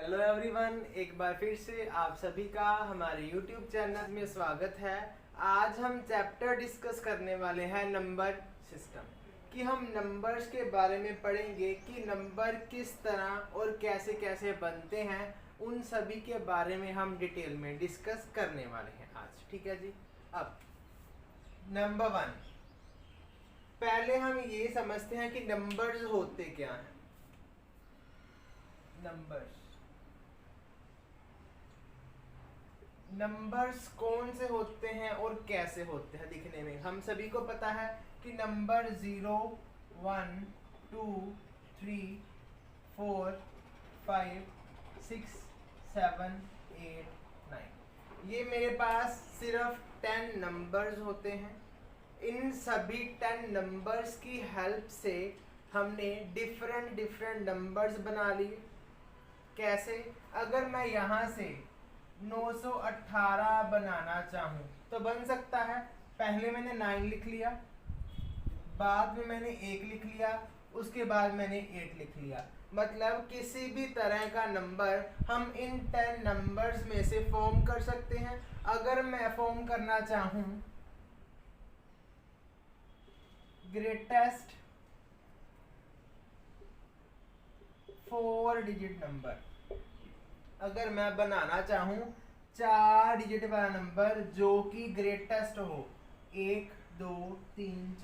Hello everyone, एक बार फिर से आप सभी का हमारे YouTube चैनल में स्वागत है। आज हम चैप्टर डिस्कस करने वाले हैं नंबर सिस्टम कि हम नंबर्स के बारे में पढ़ेंगे कि नंबर किस तरह और कैसे कैसे बनते हैं। उन सभी के बारे में हम डिटेल में डिस्कस करने वाले हैं आज। ठीक है जी। अब नंबर 1, पहले हम ये समझते हैं कि नंबर्स होते क्या हैं। नंबर्स कौन से होते हैं और कैसे होते हैं दिखने में। हम सभी को पता है कि नंबर 0, 1, 2, 3, 4, 5, 6, 7, 8, 9 ये मेरे पास सिर्फ 10 नंबर्स होते हैं। इन सभी 10 नंबर्स की हेल्प से हमने डिफरेंट नंबर्स बना लिए। कैसे? अगर मैं यहाँ से 918 बनाना चाहूँ तो बन सकता है। पहले मैंने 9 लिख लिया, बाद में मैंने 1 लिख लिया, उसके बाद मैंने 8 लिख लिया। मतलब किसी भी तरह का नंबर हम इन 10 नंबर्स में से फॉर्म कर सकते हैं। अगर मैं फॉर्म करना चाहूँ ग्रेटेस्ट 4 डिजिट नंबर, अगर मैं बनाना चाहूँ 4 डिजिट वाला नंबर जो कि ग्रेटेस्ट हो, 1, 2, 3,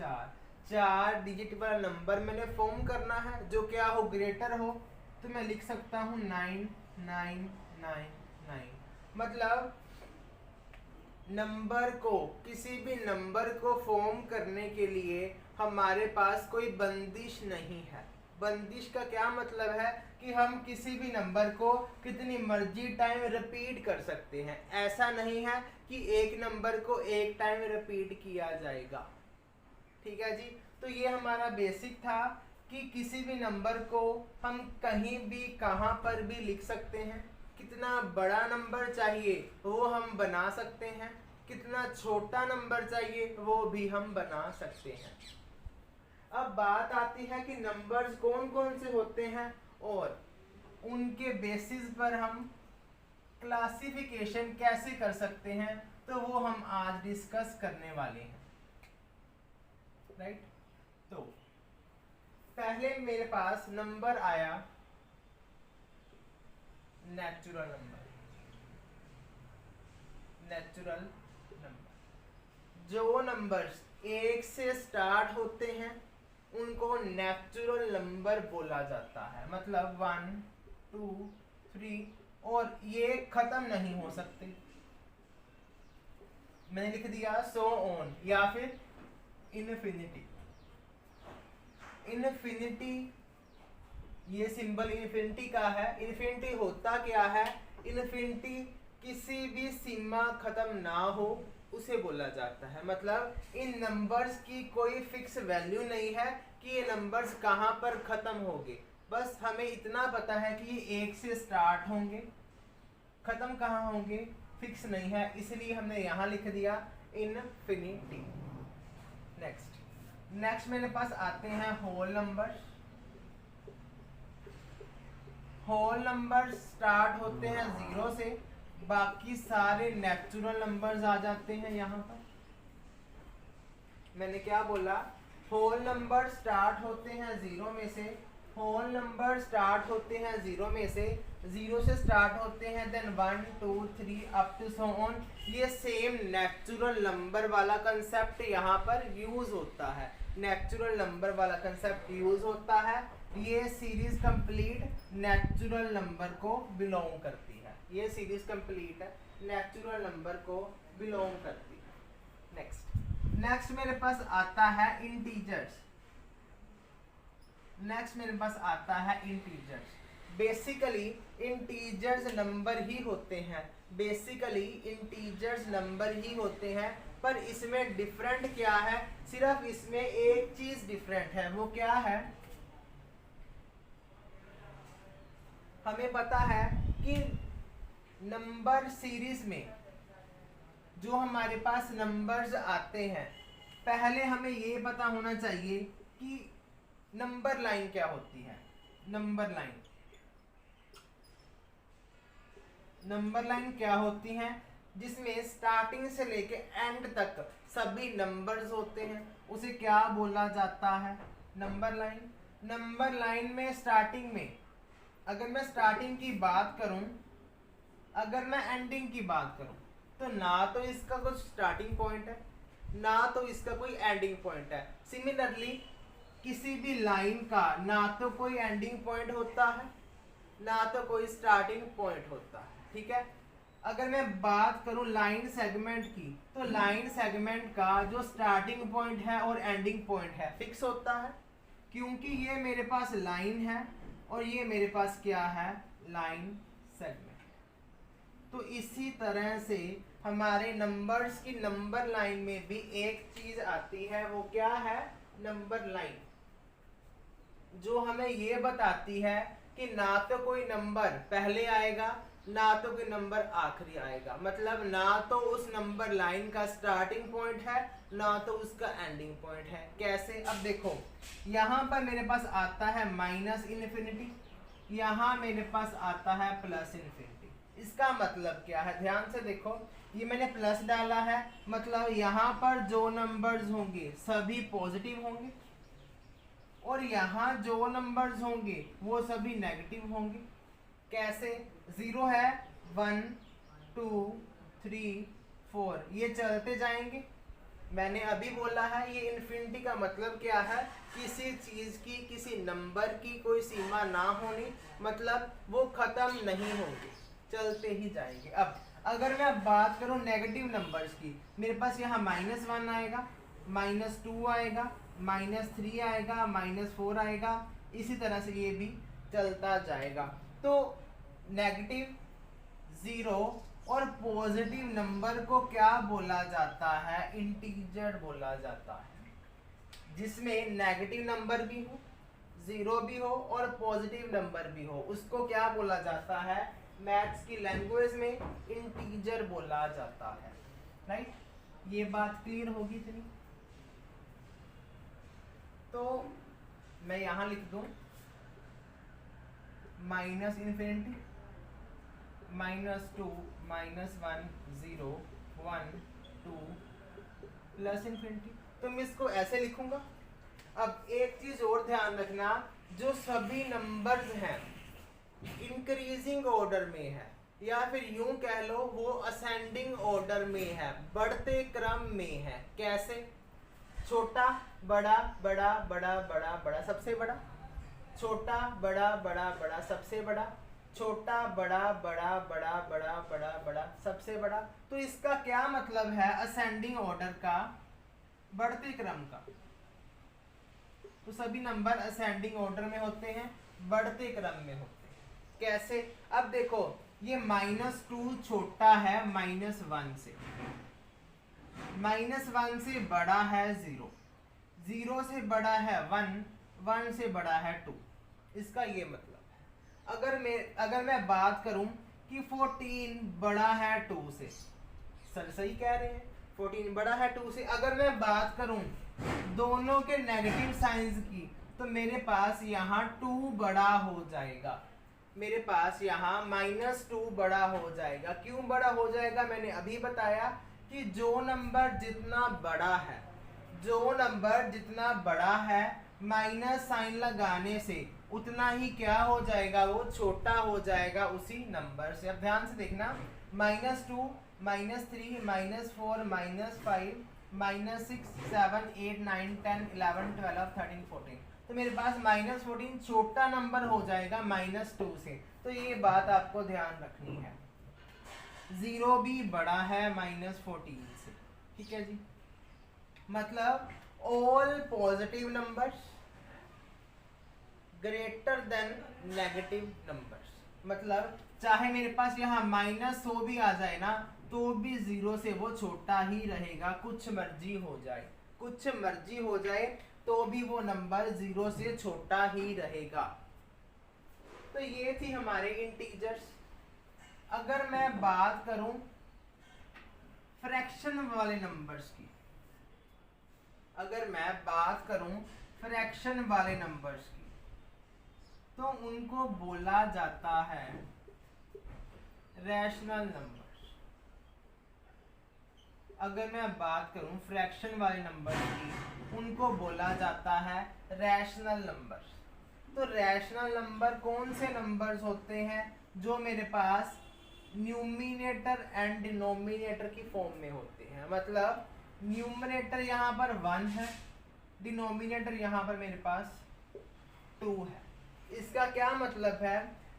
4 डिजिट वाला नंबर मैंने फॉर्म करना है जो क्या हो, ग्रेटर हो, तो मैं लिख सकता हूँ 9999। मतलब नंबर को, किसी भी नंबर को फॉर्म करने के लिए हमारे पास कोई बंदिश नहीं है। बंदिश का क्या मतलब है कि हम किसी भी नंबर को कितनी मर्जी टाइम रिपीट कर सकते हैं। ऐसा नहीं है कि एक नंबर को एक टाइम रिपीट किया जाएगा। ठीक है जी। तो ये हमारा बेसिक था कि किसी भी नंबर को हम कहीं भी कहां पर भी लिख सकते हैं। कितना बड़ा नंबर चाहिए वो हम बना सकते हैं, कितना छोटा नंबर चाहिए वो भी हम बना सकते हैं। अब बात आती है कि नंबर्स कौन कौन से होते हैं और उनके बेसिस पर हम क्लासिफिकेशन कैसे कर सकते हैं, तो वो हम आज डिस्कस करने वाले हैं। राइट। तो पहले मेरे पास नंबर आया नेचुरल नंबर। जो नंबर्स 1 से स्टार्ट होते हैं उनको नेचुरल नंबर बोला जाता है। मतलब 1, 2, 3 और ये खत्म नहीं हो सकते। मैंने लिख दिया सो ऑन या फिर इनफिनिटी। इनफिनिटी, ये सिंबल इनफिनिटी का है। इनफिनिटी होता क्या है? इनफिनिटी किसी भी सीमा खत्म ना हो उसे बोला जाता है। मतलब इन नंबर्स की कोई फिक्स वैल्यू नहीं है कि ये नंबर्स कहाँ पर खत्म होंगे। बस हमें इतना पता है कि ये 1 से स्टार्ट होंगे, खत्म कहाँ होंगे फिक्स नहीं है, इसलिए हमने यहाँ लिख दिया इनफिनिटी। नेक्स्ट मेरे पास आते हैं whole number. Whole number start होते हैं 0 से, बाकी सारे नेचुरल नंबर्स आ जाते हैं यहाँ पर। मैंने क्या बोला? होल नंबर स्टार्ट होते हैं 0 में से। होल नंबर स्टार्ट होते हैं 0 में से, 0 से स्टार्ट होते हैं, then 1, 2, 3 up to so on. ये सेम नेचुरल नंबर वाला कंसेप्ट यहाँ पर यूज होता है। नेचुरल नंबर वाला कंसेप्ट यूज होता है। ये सीरीज कंप्लीट नेचुरल नंबर को बिलोंग करती है। ये सीरीज कंप्लीट है, नेचुरल नंबर को बिलोंग करती है। नेक्स्ट मेरे पास आता है इंटीजर्स। बेसिकली इंटीजर्स नंबर ही होते हैं। पर इसमें डिफरेंट क्या है? सिर्फ इसमें एक चीज डिफरेंट है। वो क्या है? हमें पता है कि नंबर सीरीज में जो हमारे पास नंबर्स आते हैं, पहले हमें ये पता होना चाहिए कि नंबर लाइन क्या होती है। नंबर लाइन नंबर लाइन क्या होती हैं? जिसमें स्टार्टिंग से लेके एंड तक सभी नंबर्स होते हैं, उसे क्या बोला जाता है? Number line. नंबर लाइन में स्टार्टिंग में, अगर मैं स्टार्टिंग की बात करूं, अगर मैं एंडिंग की बात करूं, तो ना तो इसका कुछ स्टार्टिंग पॉइंट है, ना तो इसका कोई एंडिंग पॉइंट है। सिमिलरली किसी भी लाइन का ना तो कोई एंडिंग पॉइंट होता है, ना तो कोई स्टार्टिंग पॉइंट होता है। ठीक है। अगर मैं बात करूं लाइन सेगमेंट की, तो लाइन सेगमेंट का जो स्टार्टिंग पॉइंट है और एंडिंग पॉइंट है फिक्स होता है, क्योंकि ये मेरे पास लाइन है और ये मेरे पास क्या है? Line segment. तो इसी तरह से हमारे नंबर्स की नंबर लाइन में भी एक चीज आती है, वो क्या है? नंबर लाइन, जो हमें ये बताती है कि ना तो कोई नंबर पहले आएगा, ना तो कोई नंबर आखिरी आएगा। मतलब ना तो उस नंबर लाइन का स्टार्टिंग पॉइंट है, ना तो उसका एंडिंग पॉइंट है। कैसे? अब देखो, यहाँ पर मेरे पास आता है माइनस इन्फिनिटी, यहाँ मेरे पास आता है प्लस इन्फिनिटी। इसका मतलब क्या है? ध्यान से देखो, ये मैंने प्लस डाला है, मतलब यहाँ पर जो नंबर्स होंगे सभी पॉजिटिव होंगे, और यहाँ जो नंबर्स होंगे वो सभी नेगेटिव होंगे। कैसे? 0 है, 1 2 3 4, ये चलते जाएंगे। मैंने अभी बोला है ये इन्फिनिटी का मतलब क्या है? किसी चीज की, किसी नंबर की कोई सीमा ना होनी, मतलब वो खत्म नहीं होंगे, चलते ही जाएंगे। अब अगर मैं बात करूं नेगेटिव नंबर्स की, मेरे पास यहाँ -1 आएगा, -2 आएगा, -3 आएगा, -4 आएगा, इसी तरह से ये भी चलता जाएगा। तो नेगेटिव, 0 और पॉजिटिव नंबर को क्या बोला जाता है? इंटीजर बोला जाता है। जिसमें नेगेटिव नंबर भी हो, 0 भी हो और पॉजिटिव नंबर भी हो, उसको क्या बोला जाता है? मैथ्स की लैंग्वेज में इंटीजर बोला जाता है। राइट? ये बात क्लियर होगी इतनी? तो मैं यहां लिख दूं माइनस इन्फिनिटी, -2 -1 0 1 2 प्लस इन्फिनिटी। तो मैं इसको ऐसे लिखूंगा। अब एक चीज और ध्यान रखना, जो सभी नंबर्स हैं इंक्रीजिंग ऑर्डर में है, या फिर यूं कह लो वो असेंडिंग ऑर्डर में है, बढ़ते क्रम में है। कैसे? छोटा बड़ा बड़ा बड़ा बड़ा बड़ा सबसे बड़ा, छोटा बड़ा बड़ा बड़ा सबसे बड़ा, छोटा बड़ा बड़ा बड़ा बड़ा बड़ा बड़ा सबसे बड़ा। तो इसका क्या मतलब है? असेंडिंग ऑर्डर का, बढ़ते क्रम का। तो सभी नंबर असेंडिंग ऑर्डर में होते हैं, बढ़ते क्रम में होते हैं। कैसे? अब देखो, ये -2 छोटा है -1 से, -1 से बड़ा है 0, 0 से बड़ा है 1, 1 से बड़ा है 2। इसका ये मतलब है। अगर मैं बात करूं कि 14 बड़ा है 2 से, सर सही कह रहे हैं, 14 बड़ा है 2 से। अगर मैं बात करूं दोनों के नेगेटिव साइंस की, तो मेरे पास यहाँ 2 बड़ा हो जाएगा, मेरे पास यहाँ -2 बड़ा हो जाएगा। क्यों बड़ा हो जाएगा? मैंने अभी बताया कि जो नंबर जितना बड़ा है, जो नंबर जितना बड़ा है, माइनस साइन लगाने से उतना ही क्या हो जाएगा? वो छोटा हो जाएगा उसी नंबर से। अब ध्यान से देखना, -2 -3 -4 -5 -6 7 8 9 10 11 12 13 14। तो मेरे पास -14 छोटा नंबर हो जाएगा -2 से। तो ये बात आपको ध्यान रखनी है। 0 भी बड़ा है -14 से। ठीक है जी? मतलब all positive numbers greater than negative numbers. मतलब चाहे मेरे पास यहाँ -100 भी आ जाए ना, तो भी 0 से वो छोटा ही रहेगा, कुछ मर्जी हो जाए, कुछ मर्जी हो जाए, तो भी वो नंबर 0 से छोटा ही रहेगा। तो ये थी हमारे इंटीजर्स। अगर मैं बात करूं फ्रैक्शन वाले नंबर्स की, अगर मैं बात करूं फ्रैक्शन वाले नंबर्स की, तो उनको बोला जाता है रैशनल नंबर। अगर मैं बात करूं फ्रैक्शन वाले नंबर की, उनको बोला जाता है रैशनल नंबर। तो रैशनल नंबर कौन से नंबर्स होते हैं जो मेरे पास न्यूमिनेटर एंड डिनोमिनेटर की फॉर्म में होते हैं। मतलब न्यूमिनेटर यहाँ पर 1 है, डिनोमिनेटर यहाँ पर मेरे पास 2 है। इसका क्या मतलब है,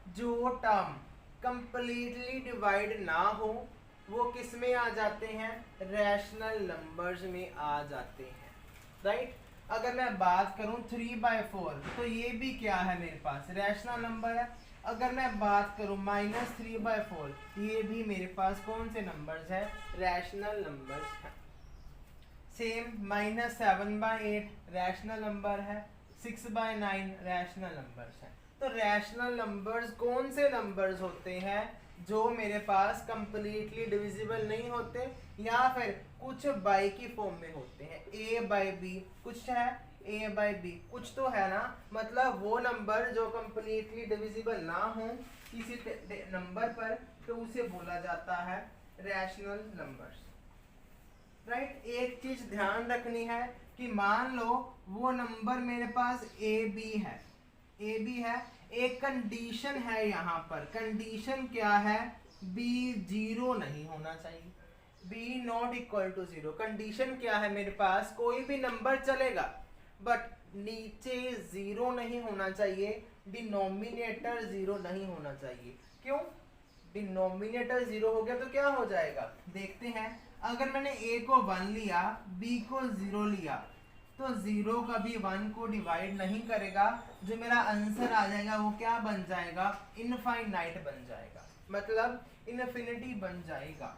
जो टर्म कंप्लीटली डिवाइड ना हो वो किस में आ जाते हैं, रैशनल नंबर्स में आ जाते हैं, राइट। अगर मैं बात करूं 3/4 तो ये भी क्या है, मेरे पास रैशनल नंबर है। अगर मैं बात करूं -3/4 ये भी मेरे पास कौन से नंबर्स है, रैशनल नंबर्स हैं। सेम -7/8 रैशनल नंबर है, 6/9 रैशनल नंबर्स हैं। तो रैशनल नंबर्स कौन से नंबर्स होते हैं जो मेरे पास कंप्लीटली डिविजिबल नहीं होते या फिर कुछ बाई की फॉर्म में होते हैं। a/b कुछ है, a/b कुछ तो है ना, मतलब वो नंबर जो कंप्लीटली डिविजिबल ना हो किसी नंबर पर, तो उसे बोला जाता है रैशनल नंबर्स, राइट। एक चीज ध्यान रखनी है कि मान लो वो नंबर मेरे पास ab है, ab है, एक कंडीशन है यहाँ पर। कंडीशन क्या है, b 0 नहीं होना चाहिए, b not equal to 0। Condition क्या है, मेरे पास कोई भी नंबर चलेगा बट नीचे 0 नहीं होना चाहिए, डिनोमिनेटर 0 नहीं होना चाहिए। क्यों, डिनोमिनेटर 0 हो गया तो क्या हो जाएगा, देखते हैं। अगर मैंने a को 1 लिया, b को 0 लिया, तो 0 कभी 1 को डिवाइड नहीं करेगा। जो मेरा आंसर आ जाएगा वो क्या बन जाएगा, इनफाइनाइट बन जाएगा, मतलब इनफिनिटी बन जाएगा,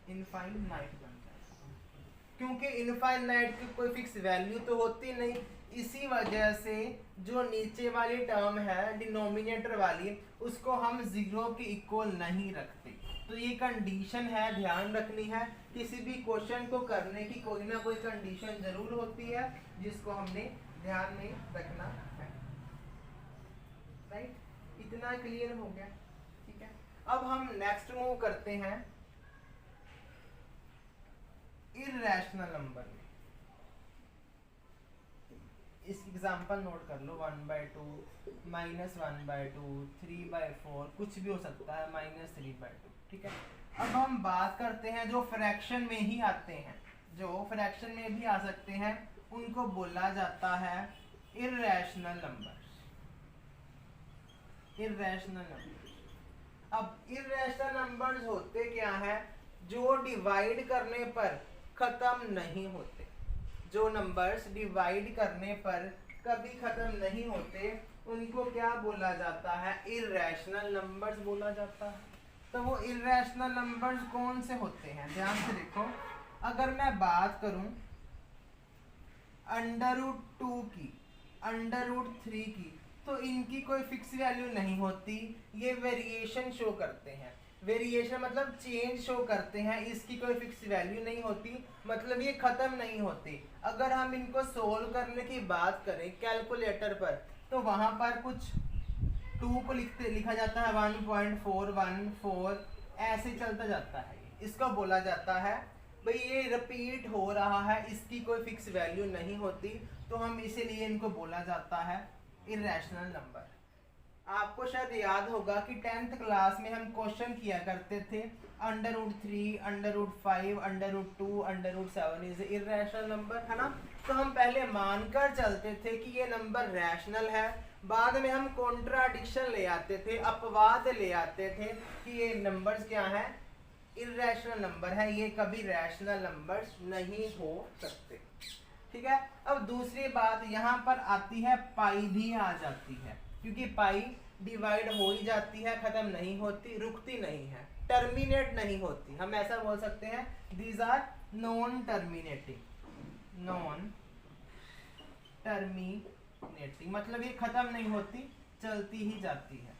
इनफाइनाइट बन जाएगा। क्योंकि इनफाइनाइट की कोई फिक्स वैल्यू तो होती नहीं, इसी वजह से जो नीचे वाली टर्म है डिनोमिनेटर वाली, उसको हम 0 के इक्वल नहीं रखते। तो ये कंडीशन है, ध्यान रखनी है। किसी भी क्वेश्चन को करने की कोई ना कोई कंडीशन जरूर होती है जिसको हमने ध्यान में रखना है, राइट। इतना क्लियर हो गया, ठीक है। अब हम नेक्स्ट मूव करते हैं इररेशनल नंबर में। इस एग्जांपल नोट कर लो, 1/2 -1/2 3/4 कुछ भी हो सकता है, -3/2, ठीक है। अब हम बात करते हैं जो फ्रैक्शन में ही आते हैं, जो फ्रैक्शन में भी आ सकते हैं, उनको बोला जाता है इररेशनल नंबर्स, इररेशनल नंबर्स। अब इररेशनल नंबर्स होते क्या है, जो डिवाइड करने पर खत्म नहीं होते, जो नंबर्स डिवाइड करने पर कभी खत्म नहीं होते, उनको क्या बोला जाता है, इररेशनल नंबर्स बोला जाता है। तो वो इररेशनल नंबर्स कौन से होते हैं, ध्यान से देखो। अगर मैं बात करूं √2 की, √3 की, तो इनकी कोई फिक्स वैल्यू नहीं होती, ये वेरिएशन शो करते हैं। वेरिएशन मतलब चेंज शो करते हैं, इसकी कोई फिक्स वैल्यू नहीं होती, मतलब ये खत्म नहीं होती। अगर हम इनको सोल्व करने की बात करें कैलकुलेटर पर, तो वहां पर कुछ 2 को लिखा जाता है 1.414, ऐसे चलता जाता है। इसको बोला जाता है भाई ये रिपीट हो रहा है, इसकी कोई फिक्स वैल्यू नहीं होती, तो हम इसीलिए इनको बोला जाता है इररेशनल नंबर। आपको शायद याद होगा कि 10th क्लास में हम क्वेश्चन किया करते थे √3, √5, √2, √7 इज इररेशनल नंबर, है ना। तो हम पहले मानकर चलते थे कि ये नंबर रैशनल है, बाद में हम कॉन्ट्राडिक्शन ले आते थे, अपवाद ले आते थे कि ये नंबर्स क्या है, इररेशनल नंबर है, ये कभी रैशनल नंबर्स नहीं हो सकते, ठीक है। अब दूसरी बात यहाँ पर आती है, पाई भी आ जाती है, क्योंकि पाई डिवाइड हो ही जाती है, खत्म नहीं होती, रुकती नहीं है, टर्मिनेट नहीं होती। हम ऐसा बोल सकते हैं these are non terminating, non terminating मतलब ये खत्म नहीं होती, चलती ही जाती है।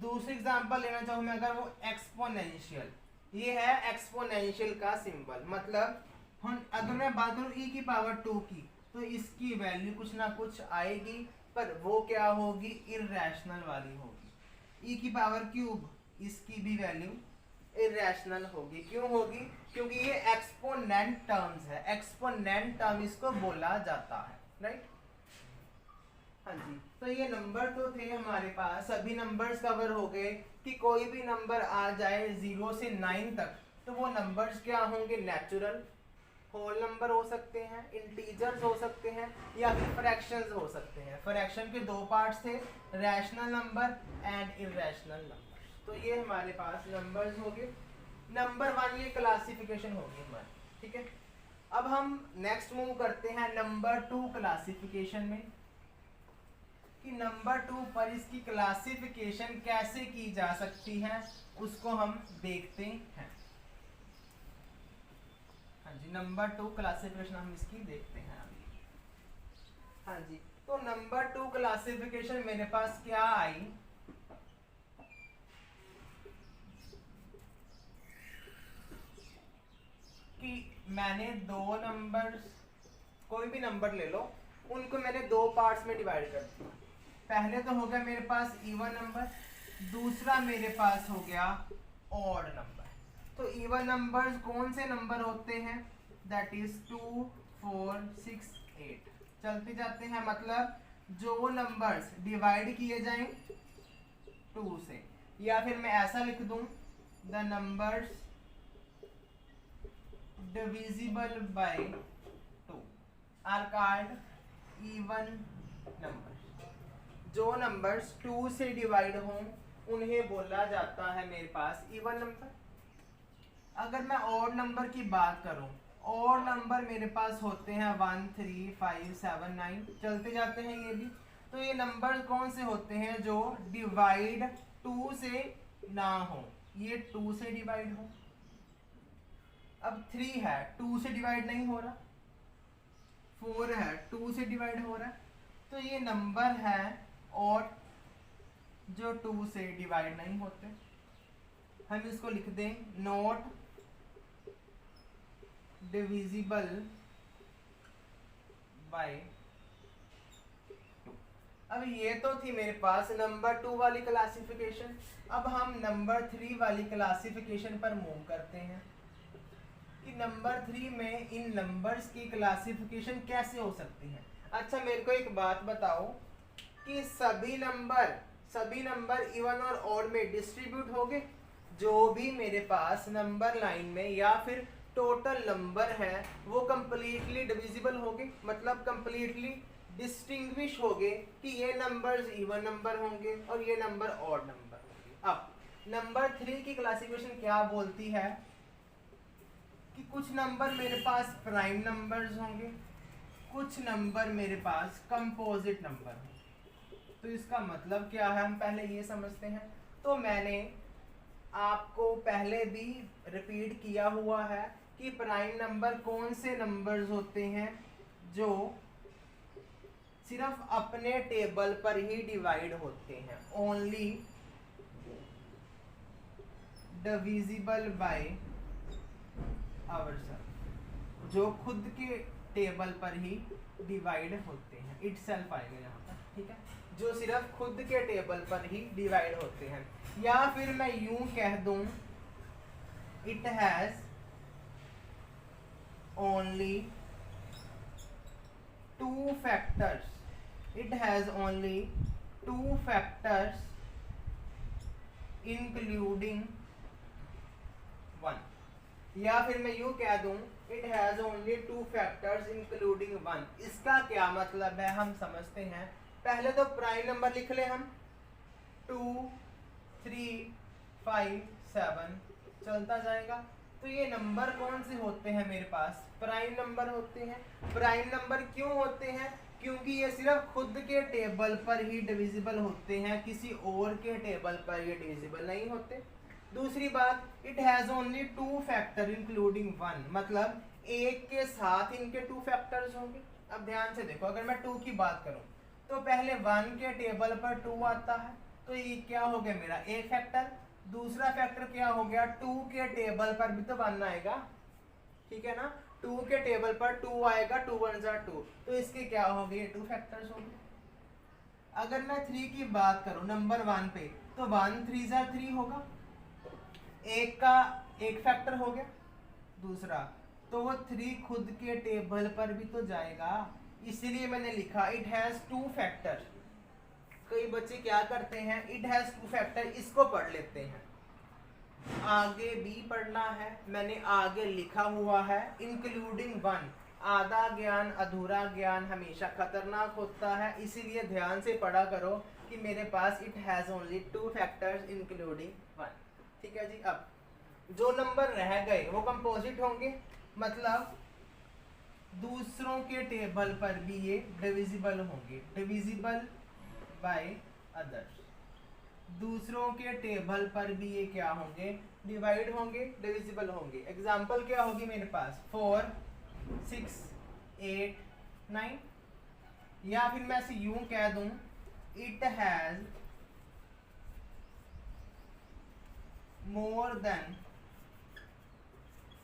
दूसरी एग्जांपल लेना चाहूँ मैं, अगर वो एक्सपोनेंशियल, ये है एक्सपोनेंशियल का सिंबल, मतलब हम अगर मैं बात करूँ e⁻²की, तो इसकी वैल्यू कुछ ना कुछ आएगी, पर वो क्या होगी, इररेशनल वाली होगी। ई की पावर क्यूब, इसकी भी वैल्यू इरेशनल होगी। क्यों होगी? क्योंकि ये एक्सपोनेंट टर्म्स है, एक्सपोनेंट टर्म इसको बोला जाता है, राइट। हाँ जी, तो ये नंबर तो थे हमारे पास, सभी नंबर्स कवर हो गए कि कोई भी नंबर आ जाए 0 से 9 तक तो वो नंबर्स क्या होंगे? नेचुरल, होल नंबर हो सकते हैं, इंटीजर्स हो सकते हैं, या फिर फ्रैक्शंस हो सकते हैं। फ्रैक्शन के दो पार्ट्स थे, rational number and irrational number. तो ये हमारे पास नंबर्स हो गए। नंबर 1 ये क्लासिफिकेशन होगी हमारी, ठीक है। अब हम नेक्स्ट मूव करते हैं नंबर 2 क्लासिफिकेशन में, कि नंबर 2 पर इसकी क्लासिफिकेशन कैसे की जा सकती है उसको हम देखते हैं। हाँ जी, नंबर 2 क्लासिफिकेशन हम इसकी देखते हैं अभी। हाँ जी, तो नंबर 2 क्लासिफिकेशन मेरे पास क्या आई कि मैंने दो नंबर्स, कोई भी नंबर ले लो, उनको मैंने दो पार्ट्स में डिवाइड कर दिया। पहले तो हो गया मेरे पास इवन नंबर, दूसरा मेरे पास हो गया ऑड नंबर। तो इवन नंबर्स कौन से नंबर होते हैं? दैट इज 2, 4, 6, 8 चलते जाते हैं। मतलब जो नंबर्स डिवाइड किए जाएं 2 से, या फिर मैं ऐसा लिख दूं, the numbers divisible by 2 are called even number. जो नंबर्स 2 से डिवाइड हों उन्हें बोला जाता है मेरे पास इवन नंबर। अगर मैं ऑड नंबर की बात करूं, ऑड नंबर मेरे पास होते हैं 1, 3, 5, 7, 9 चलते जाते हैं ये भी। तो ये नंबर कौन से होते हैं? जो डिवाइड 2 से ना हो, ये 2 से डिवाइड हो। अब 3 है, 2 से डिवाइड नहीं हो रहा, 4 है, 2 से डिवाइड हो रहा है। तो ये नंबर है और जो 2 से डिवाइड नहीं होते। हम इसको लिख दें नॉट डिविजिबल बाय 2। अब ये तो थी मेरे पास नंबर 2 वाली क्लासिफिकेशन। अब हम नंबर 3 वाली क्लासिफिकेशन पर मूव करते हैं कि नंबर 3 में इन नंबर्स की क्लासिफिकेशन कैसे हो सकती है। अच्छा, मेरे को एक बात बताओ कि सभी नंबर इवन और ऑड में डिस्ट्रीब्यूट होंगे। जो भी मेरे पास नंबर लाइन में या फिर टोटल नंबर है वो कंप्लीटली डिविजिबल होंगे, मतलब कंप्लीटली डिस्टिंग्विश होंगे कि ये नंबर्स इवन नंबर होंगे और ये नंबर ऑड नंबर होंगे। अब नंबर 3 की क्लासिफिकेशन क्या बोलती है कि कुछ नंबर मेरे पास प्राइम नंबर्स होंगे, कुछ नंबर मेरे पास कंपोजिट नंबर होंगे। तो इसका मतलब क्या है हम पहले ये समझते हैं। तो मैंने आपको पहले भी रिपीट किया हुआ है कि प्राइम नंबर कौन से नंबर्स होते हैं? जो सिर्फ अपने टेबल पर ही डिवाइड होते हैं, ओनली डिविजिबल बाय आवरसेल्फ, जो खुद के टेबल पर ही डिवाइड होते हैं। इटसेल्फ आएगा यहाँ पर, ठीक है, जो सिर्फ खुद के टेबल पर ही डिवाइड होते हैं। या फिर मैं यूं कह दूं, it has only 2 factors, it has only 2 factors including 1। या फिर मैं यूं कह दूं, it has only 2 factors including 1। इसका क्या मतलब है हम समझते हैं। पहले तो प्राइम नंबर लिख ले हम, 2, 3, 5, 7 चलता जाएगा। तो ये नंबर कौन से होते हैं मेरे पास? प्राइम नंबर होते हैं। प्राइम नंबर क्यों होते हैं? क्योंकि ये सिर्फ खुद के टेबल पर ही डिविजिबल होते हैं, किसी और के टेबल पर ये डिविजिबल नहीं होते। दूसरी बात, it has only 2 factor including 1, मतलब एक के साथ इनके 2 फैक्टर्स होंगे। अब ध्यान से देखो, अगर मैं 2 की बात करूं तो पहले 1 के टेबल पर 2 आता है, तो ये क्या हो गया मेरा एक फैक्टर। दूसरा फैक्टर क्या हो गया, 2 के टेबल पर भी तो 1 आएगा, ठीक है ना। 2 के टेबल पर 2 आएगा, 2 1 जा 2, तो इसके क्या हो गए 2 फैक्टर्स हो गए। अगर मैं 3 की बात करूं नंबर 1 पे, तो 1 3 ज़ा 3 होगा, एक का एक फैक्टर हो गया। दूसरा तो वो 3 खुद के टेबल पर भी तो जाएगा, इसलिए मैंने लिखा इट हैज 2 फैक्टर। कई बच्चे क्या करते हैं, इट हैज 2 फैक्टर इसको पढ़ लेते हैं, आगे भी पढ़ना है। मैंने आगे लिखा हुआ है इंक्लूडिंग 1। आधा ज्ञान अधूरा ज्ञान हमेशा खतरनाक होता है, इसीलिए ध्यान से पढ़ा करो कि मेरे पास it has only 2 factors including 1। ठीक है जी। अब जो नंबर रह गए वो कंपोजिट होंगे, मतलब दूसरों के टेबल पर भी ये डिविजिबल होंगे, डिविजिबल बाय अदर्स। दूसरों के टेबल पर भी ये क्या होंगे, डिवाइड होंगे, डिविजिबल होंगे। एग्जाम्पल क्या होगी मेरे पास, 4 6 8 9, या फिर मैं इसे यूं कह दूं, it has more than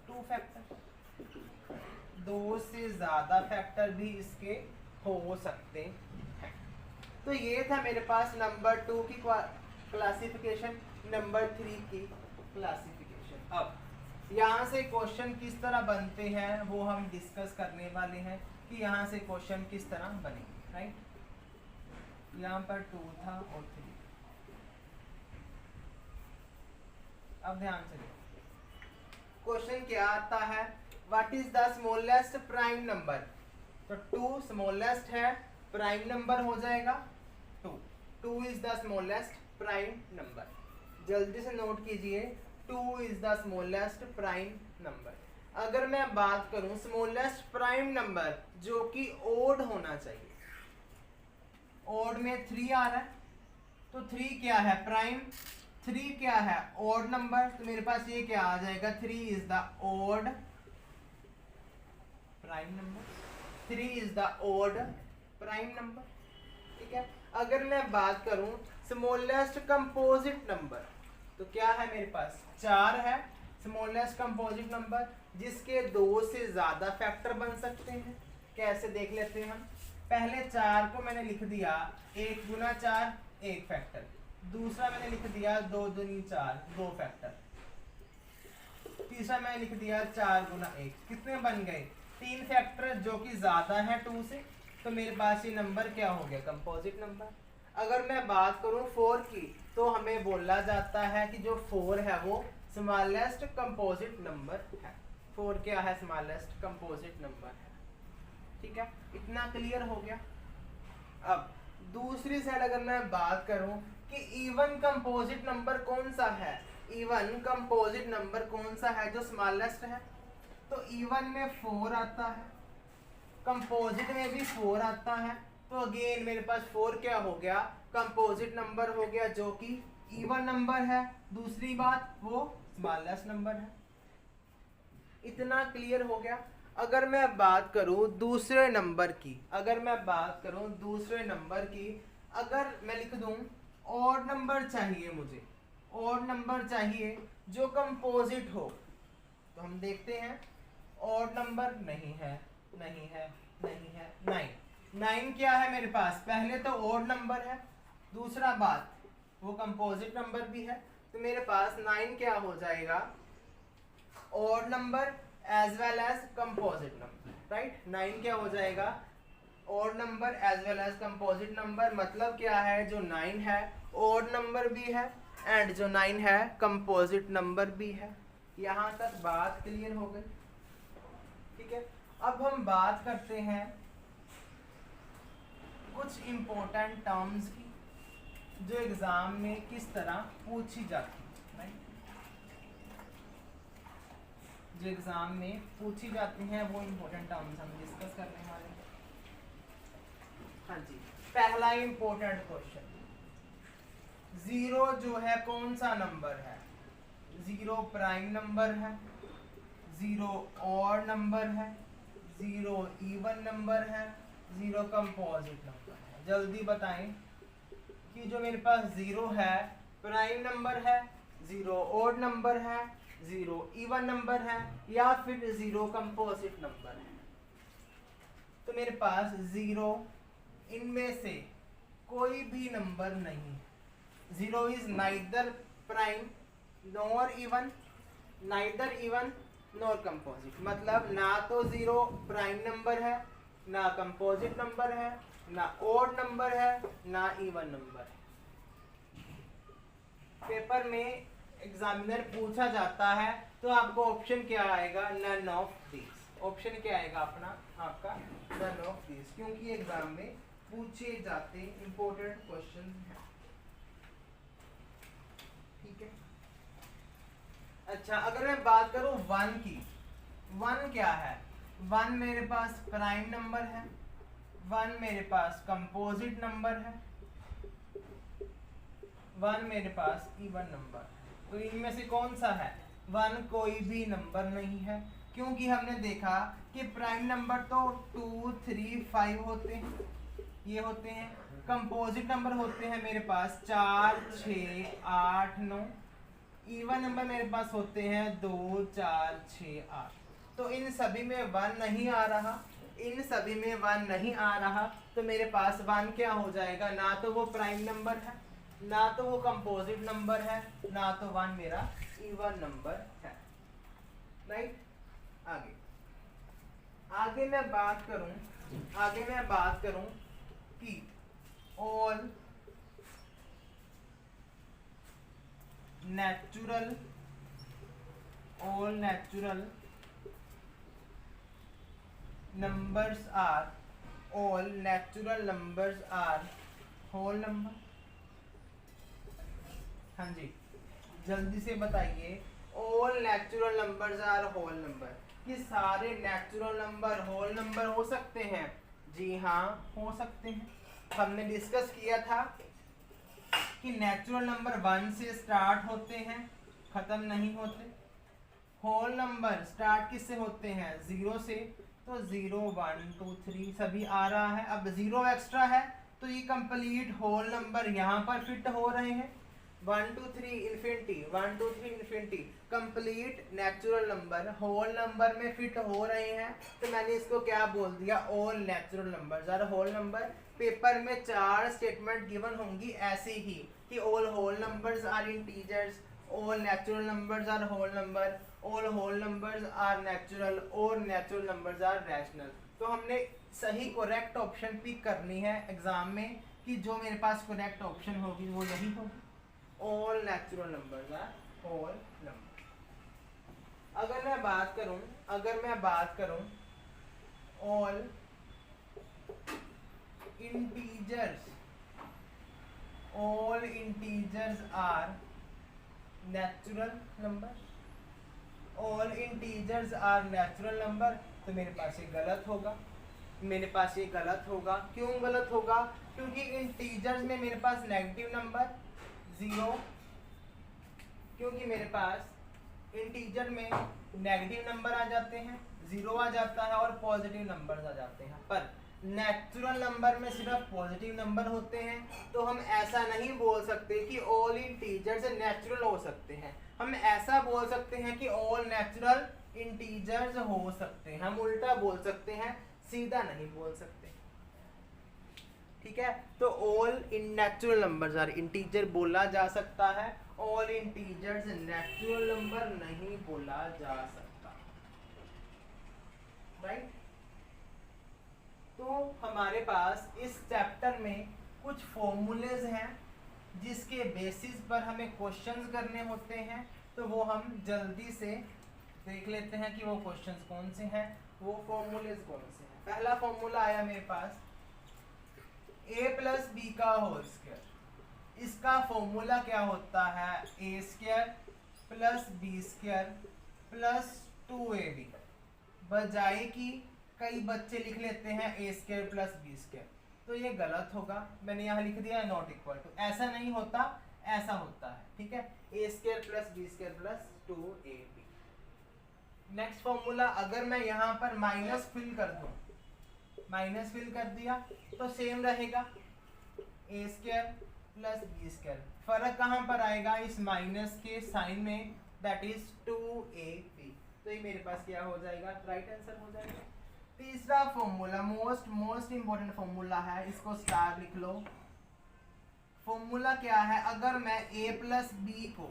2 factor. 2 से ज्यादा फैक्टर भी इसके हो सकते हैं। तो ये था मेरे पास नंबर 2 की क्लासिफिकेशन, नंबर 3 की क्लासिफिकेशन। अब यहाँ से क्वेश्चन किस तरह बनते हैं वो हम डिस्कस करने वाले हैं कि यहाँ से क्वेश्चन किस तरह बनेंगे। राइट, यहाँ पर 2 था और 3। अब ध्यान से क्वेश्चन क्या आता है, what is the smallest prime number. तो 2 स्मॉलेस्ट है, प्राइम नंबर हो जाएगा 2। 2 is the smallest prime number. जल्दी से नोट कीजिए, 2 is the smallest prime number. अगर मैं बात करूं स्मॉलेस्ट प्राइम नंबर जो कि ओड होना चाहिए, ओड में 3 आ रहा है, तो 3 क्या है, प्राइम। 3 क्या है, ओड नंबर, तो मेरे पास ये क्या आ जाएगा, 3 is the odd prime number. 3 is the odd prime number. ठीक है। अगर मैं बात करूं स्मॉलेस्ट कंपोजिट नंबर, तो क्या है मेरे पास, 4 है स्मॉलेस्ट कंपोजिट नंबर जिसके 2 से ज्यादा फैक्टर बन सकते हैं। कैसे देख लेते हैं हम, पहले 4 को मैंने लिख दिया 1 गुना 4 1 फैक्टर, दूसरा मैंने लिख दिया 2 दूनी 4 2 फैक्टर, तीसरा मैंने लिख दिया 4 गुना 1, कितने बन गए, 3 फैक्टर जो कि ज्यादा है 2 से। तो मेरे पास ये नंबर क्या हो गया, कंपोजिट नंबर। अगर मैं बात करूं 4 की, तो हमें बोला जाता है कि जो 4 है वो स्मॉलेस्ट कंपोजिट नंबर है। 4 क्या है, स्मॉलेस्ट कंपोजिट नंबर है। ठीक है, इतना क्लियर हो गया। अब दूसरी साइड अगर मैं बात करूं कि इवन कंपोजिट नंबर कौन सा है, इवन कंपोजिट नंबर कौन सा है जो स्मॉलेस्ट है, तो इवन में 4 आता है, कंपोजिट में भी 4 आता है, तो अगेन मेरे पास 4 क्या हो गया, कंपोजिट नंबर हो गया जो कि इवन नंबर है। दूसरी बात वो स्मॉलेस्ट नंबर है। इतना क्लियर हो गया। अगर मैं बात करूं दूसरे नंबर की, अगर मैं बात करूं दूसरे नंबर की, अगर मैं लिख दूं ऑड नंबर चाहिए मुझे, ऑड नंबर चाहिए जो कंपोजिट हो, तो हम देखते हैं ऑड नंबर नहीं है, नहीं है, नहीं है, 9 क्या है मेरे पास, पहले तो ऑड नंबर है, दूसरा बात वो कंपोजिट नंबर भी है, तो मेरे पास 9 क्या हो जाएगा, odd number as well as composite number. Right, 9 क्या हो जाएगा, odd number as well as composite number. मतलब क्या है, जो 9 है ऑड नंबर भी है एंड जो 9 है कंपोजिट नंबर भी है। यहाँ तक बात क्लियर हो गई। ठीक है, अब हम बात करते हैं कुछ इंपॉर्टेंट टर्म्स की जो एग्जाम में किस तरह पूछी जाती है। राइट, जो एग्जाम में पूछी जाती हैं वो इंपॉर्टेंट टर्म्स हम डिस्कस करने वाले हैं। हाँ जी, पहला इंपॉर्टेंट क्वेश्चन, 0 जो है कौन सा नंबर है, 0 प्राइम नंबर है, 0 ऑड नंबर है, 0 इवन नंबर है, 0 कंपोजिट नंबर है। जल्दी बताएं कि जो मेरे पास 0 है प्राइम नंबर है, 0 ऑड नंबर है, 0 इवन नंबर है, या फिर 0 कंपोजिट नंबर है। तो मेरे पास 0 इनमें से कोई भी नंबर नहीं। 0 is neither prime nor even, neither even nor composite. मतलब ना तो 0 प्राइम नंबर है, ना कंपोजिट नंबर है, ना ओड नंबर है, ना इवन नंबर है। पेपर में एग्जामिनर पूछा जाता है तो आपको ऑप्शन क्या आएगा, नन ऑफ दिस। ऑप्शन क्या आएगा अपना आपका, नन ऑफ दिस, क्योंकि एग्जाम में पूछे जाते इंपॉर्टेंट क्वेश्चन हैं। ठीक है। अच्छा, अगर मैं बात करूं 1 की, 1 क्या है, 1 मेरे पास प्राइम नंबर है, 1 मेरे पास कंपोजिट नंबर है, 1 मेरे पास इवन नंबर है। तो इनमें से कौन सा है, 1 कोई भी नंबर नहीं है, क्योंकि हमने देखा कि प्राइम नंबर तो 2 3 5 होते हैं, ये होते हैं। कंपोजिट नंबर होते हैं मेरे पास 4 6 8 9। इवन नंबर मेरे पास होते हैं 2 4 6 8। तो इन सभी में 1 नहीं आ रहा, इन सभी में 1 नहीं आ रहा, तो मेरे पास 1 क्या हो जाएगा, ना तो वो प्राइम नंबर है, ना तो वो कंपोजिट नंबर है, ना तो 1 मेरा इवन नंबर है। राइट। आगे आगे मैं बात करूं कि all natural numbers are whole number। हाँ जी, जल्दी से बताइए, all natural numbers are whole number, कि सारे नेचुरल नंबर होल नंबर हो सकते हैं? जी हाँ, हो सकते हैं। हमने डिस्कस किया था कि नेचुरल नंबर 1 से स्टार्ट होते हैं, खत्म नहीं होते। होल नंबर स्टार्ट किससे होते हैं, 0 से, तो 0 1 2 3 सभी आ रहा है। अब 0 एक्स्ट्रा है तो ये कंप्लीट होल नंबर यहाँ पर फिट हो रहे हैं। 1 2 3 infinity, 1 2 3 infinity, complete natural number whole number में फिट हो रहे हैं। तो मैंने इसको क्या बोल दिया, all natural numbers are whole number. Paper में 4 स्टेटमेंट गिवन होंगी ऐसे ही, कि all whole numbers are integers, all natural numbers are whole number, all whole numbers are natural, और नेचुरल नंबर्स आर रैशनल। तो हमने सही करेक्ट ऑप्शन पिक करनी है एग्जाम में, कि जो मेरे पास करेक्ट ऑप्शन होगी वो यही होगी, all natural numbers are whole number. अगर मैं बात करूं all integers are natural number, all integers are natural number, तो मेरे पास ये गलत होगा, क्यों गलत होगा, क्योंकि इंटीजर्स में मेरे पास नेगेटिव नंबर 0, क्योंकि मेरे पास इंटीजर में नेगेटिव नंबर आ जाते हैं, 0 आ जाता है, और पॉजिटिव नंबर्स आ जाते हैं। पर नेचुरल नंबर में सिर्फ पॉजिटिव नंबर होते हैं, तो हम ऐसा नहीं बोल सकते कि ऑल इंटीजर्स नेचुरल हो सकते हैं। हम ऐसा बोल सकते हैं कि ऑल नेचुरल इंटीजर्स हो सकते हैं, हम उल्टा बोल सकते हैं, सीधा नहीं बोल सकते। ठीक है, तो all in natural numbers are integer बोला जा सकता है, ऑल इंटीजर्स नेचुरल नंबर नहीं बोला जा सकता। राइट। तो हमारे पास इस चैप्टर में कुछ फॉर्मूलेज हैं जिसके बेसिस पर हमें क्वेश्चंस करने होते हैं, तो वो हम जल्दी से देख लेते हैं कि वो क्वेश्चंस कौन से हैं, वो फॉर्मूलेज कौन से हैं। पहला फॉर्मूला आया मेरे पास, a प्लस बी का होल स्क्वायर। इसका फॉर्मूला क्या होता है, a square plus B square plus 2ab। बजाय कि कई बच्चे लिख लेते हैं a square plus B square, तो ये गलत होगा, मैंने यहाँ लिख दिया नॉट इक्वल टू। ऐसा नहीं होता, ऐसा होता है। ठीक है, a square plus B square plus 2ab। Next formula, अगर मैं यहाँ पर माइनस फिल कर दूँ, माइनस फिल कर दिया तो सेम रहेगा, a square plus B square. फर्क कहाँ पर आएगा, इस माइनस के साइन में, दैट इज 2ab। तो ये मेरे पास क्या हो जाएगा, राइट आंसर हो जाएगा। तीसरा फॉर्मूला मोस्ट इंपॉर्टेंट फॉर्मूला है, इसको स्टार लिख लो। फॉर्मूला क्या है, अगर मैं a प्लस बी को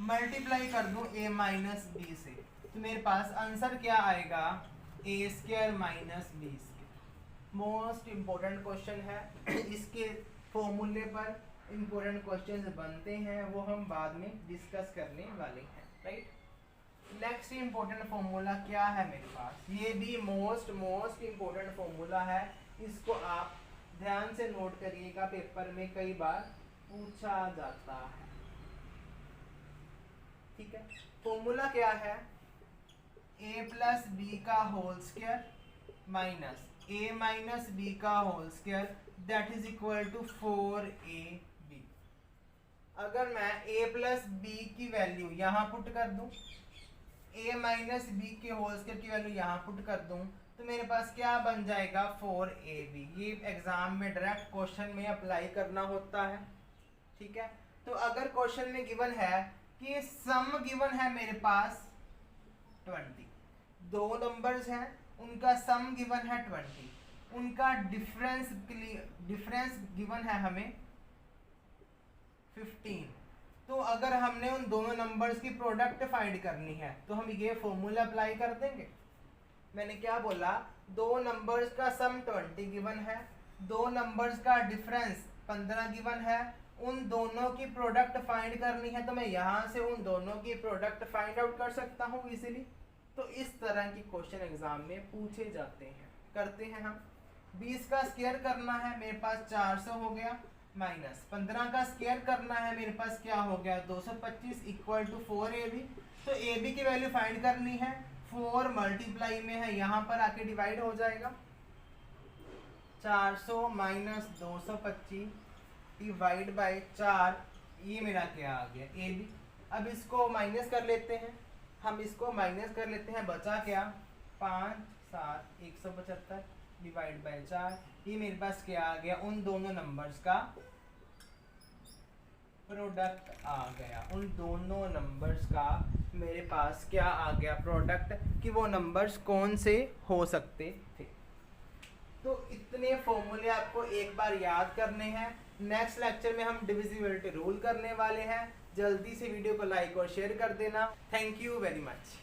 मल्टीप्लाई कर दूं a माइनस बी से, तो मेरे पास आंसर क्या आएगा, a square minus B square. Most important question है, इसके फॉर्मूले पर इम्पोर्टेंट क्वेश्चंस बनते हैं, वो हम बाद में डिस्कस करने वाले हैं, राइट। नेक्स्ट इम्पोर्टेंट फॉर्मूला क्या है मेरे पास, ये भी मोस्ट इम्पोर्टेंट फॉर्मूला है, इसको आप ध्यान से नोट करिएगा, पेपर में कई बार पूछा जाता है, ठीक है। फॉर्मूला क्या है, a प्लस बी का whole square minus a minus b का whole square that is equal to 4ab। अगर मैं a प्लस बी की वैल्यू यहाँ पुट कर दूं, a माइनस बी के होल स्क्वायर की वैल्यू यहाँ पुट कर दूं, तो मेरे पास क्या बन जाएगा 4ab। ये एग्जाम में डायरेक्ट क्वेश्चन में अप्लाई करना होता है, ठीक है। तो अगर क्वेश्चन में गिवन है कि सम गिवन है मेरे पास 20, दो नंबर्स हैं, उनका सम गिवन है 20, उनका डिफरेंस गिवन है हमें 15। तो अगर हमने उन दोनों नंबर्स की प्रोडक्ट फाइंड करनी है तो हम ये फॉर्मूला अप्लाई कर देंगे। मैंने क्या बोला, दो नंबर्स का सम 20 गिवन है, दो नंबर्स का डिफरेंस 15 गिवन है, उन दोनों की प्रोडक्ट फाइंड करनी है, तो मैं यहाँ से उन दोनों की प्रोडक्ट फाइंड आउट कर सकता हूँ इजीली। तो इस तरह की क्वेश्चन एग्जाम में पूछे जाते हैं, करते हैं हम। 20 का स्क्वायर करना है, मेरे पास 400 हो गया, माइनस 15 का स्क्वायर करना है, मेरे पास क्या हो गया 225 इक्वल टू 4ab। तो ab की वैल्यू फाइंड करनी है, 4 मल्टीप्लाई में है, यहाँ पर आके डिवाइड हो जाएगा, 400 माइनस 225 डिवाइड बाय 4, ये मेरा क्या आ गया ab। अब इसको माइनस कर लेते हैं, हम इसको माइनस कर लेते हैं, बचा क्या 5 7 175 डिवाइड बाय 4, ये मेरे पास क्या आ गया, उन दोनों नंबर्स का प्रोडक्ट आ गया, उन दोनों नंबर्स का मेरे पास क्या आ गया प्रोडक्ट, कि वो नंबर्स कौन से हो सकते थे। तो इतने फॉर्मूले आपको एक बार याद करने हैं। नेक्स्ट लेक्चर में हम डिविजिबिलिटी रूल करने वाले हैं। जल्दी से वीडियो को लाइक और शेयर कर देना। Thank you very much.